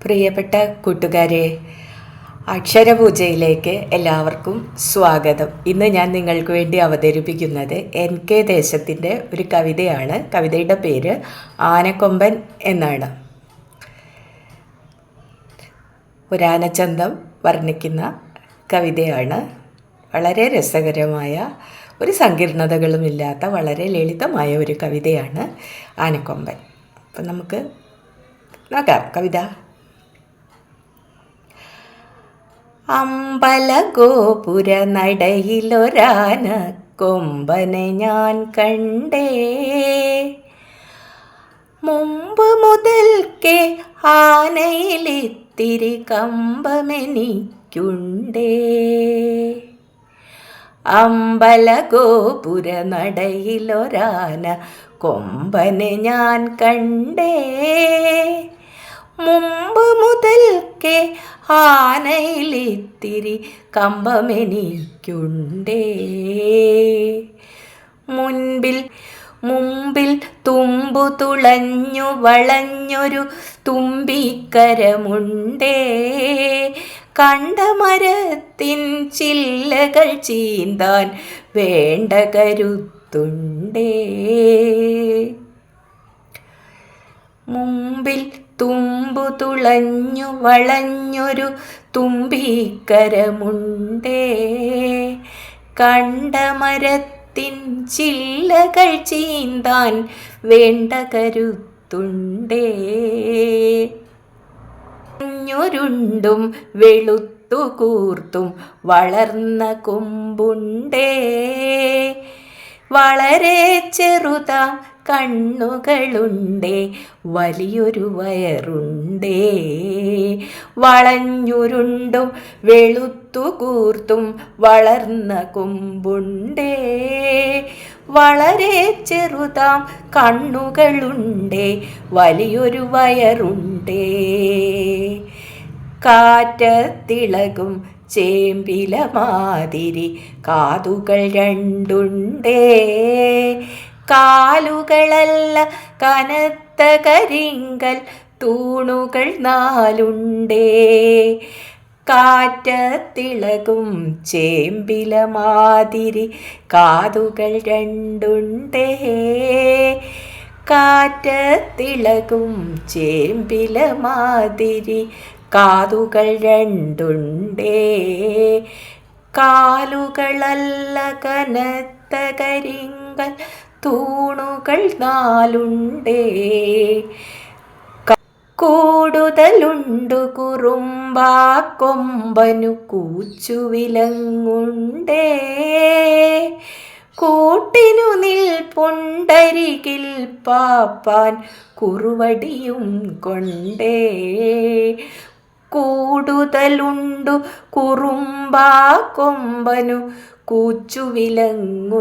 പ്രിയപ്പെട്ട കൂട്ടുകാരെ, അക്ഷരപൂജയിലേക്ക് എല്ലാവർക്കും സ്വാഗതം. ഇന്ന് ഞാൻ നിങ്ങൾക്ക് വേണ്ടി അവതരിപ്പിക്കുന്നത് NK ദേശത്തിൻ്റെ ഒരു കവിതയാണ്. കവിതയുടെ പേര് ആനക്കൊമ്പൻ എന്നാണ്. ഒരാനച്ചന്തം വർണ്ണിക്കുന്ന കവിതയാണ്. വളരെ രസകരമായ, ഒരു സങ്കീർണതകളുമില്ലാത്ത വളരെ ലളിതമായ ഒരു കവിതയാണ് ആനക്കൊമ്പൻ. അപ്പം നമുക്ക് നോക്കാം കവിത. അമ്പലഗോപുര നടയിലൊരാന കൊമ്പനെ ഞാൻ കണ്ടേ, മുമ്പ് മുതൽക്കേ ആനയിലിത്തിരി കമ്പമെനിക്കുണ്ടേ. അമ്പലഗോപുര നടയിലൊരാന കൊമ്പനെ ഞാൻ കണ്ടേ, മുമ്പ് മുതൽക്കേ ആനയിലിത്തിരി കമ്പമെനിക്കുണ്ടേ. മുമ്പിൽ തുമ്പു തുളഞ്ഞു വളഞ്ഞൊരു തുമ്പിക്കരമുണ്ടേ, കണ്ട മരത്തിൻ ചില്ലകൾ ചീന്താൻ വേണ്ട കരുത്തുണ്ടേ. മുമ്പിൽ തുമ്പു തുളഞ്ഞു വളഞ്ഞൊരു തുമ്പിക്കരമുണ്ടേ, കണ്ട മരത്തിൻ ചില്ലകൾ ചീന്താൻ വേണ്ട കരുത്തുണ്ടേ. ഞൊരുണ്ടും വെളുത്തു കൂർത്തും വളർന്ന കൊമ്പുണ്ടേ, വളരെ ചെറുതാം കണ്ണുകളുണ്ടേ, വലിയൊരു വയറുണ്ടേ. വളഞ്ഞുരുണ്ടും വെളുത്തു കൂർത്തും വളർന്ന കൊമ്പുണ്ടേ, വളരെ ചെറുതാം കണ്ണുകളുണ്ടേ, വലിയൊരു വയറുണ്ടേ. കാറ്റത്തിളകും ചേമ്പില മാതിരി കാതുകൾ രണ്ടുണ്ടേ, കാലുകളല്ല കനത്ത കരിങ്കൽ തൂണുകൾ നാലുണ്ടേ. കാറ്റത്തിളകും ചേമ്പില മാതിരി കാതുകൾ രണ്ടുണ്ടേ, കാറ്റത്തിളകും ചേമ്പില മാതിരി കാതുകൾ രണ്ടുണ്ടേ. കാലുകളല്ല കനത്ത കരിങ്കൽ തൂണുകൾ നാലുണ്ടേ. കൂടുതലുണ്ടു കുറുമ്പാ കൊമ്പനു കൂച്ചുവിലങ്ങുണ്ടേ, കൂട്ടിനു നിൽപ്പുണ്ടരികിൽ പാപ്പാൻ കുറുവടിയും കൊണ്ടേ. കൂടുതലുണ്ടു കുറുമ്പാ കൊമ്പനു കൂച്ചുവിലങ്ങുണ്ടേ,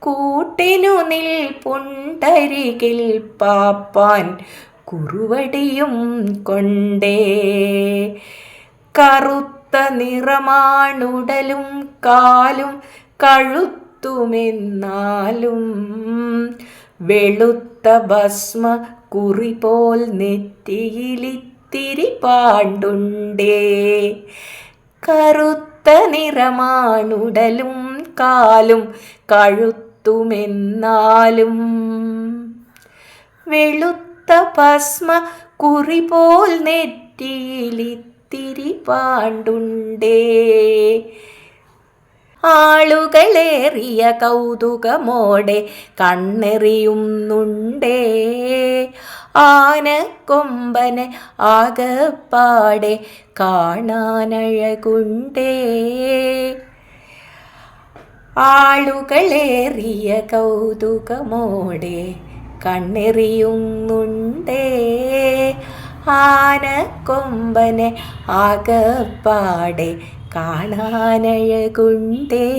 കൂട്ടിനു നിൽപ്പുണ്ടരികിൽ പാപ്പാൻ കുറുവടിയും കൊണ്ടേ. കറുത്ത നിറമാണുടലും കാലും കഴുത്തുമെന്നാലും, വെളുത്ത ഭസ്മ കുറി പോൽ നെറ്റിയിലിത്തിരി പാണ്ടുണ്ടേ. കറുത്ത നിറമാണുടലും കാലും കഴുത്തുമെന്നാലും, വെളുത്ത ഭസ്മ കുറി പോൽ നെറ്റിയിലിത്തിരി പാണ്ടുണ്ടേ. ആളുകളേറിയ കൗതുകമോടെ കണ്ണെറിയുന്നുണ്ടേ, ആനക്കൊമ്പനെ ആകപ്പാടെ കാണാനഴകുണ്ടേ. ആളുകളേറിയ കൗതുകമോടെ കണ്ണെറിയുന്നുണ്ടേ, ആനക്കൊമ്പനെ ആകപ്പാടെ കാണാനഴകുണ്ടേ.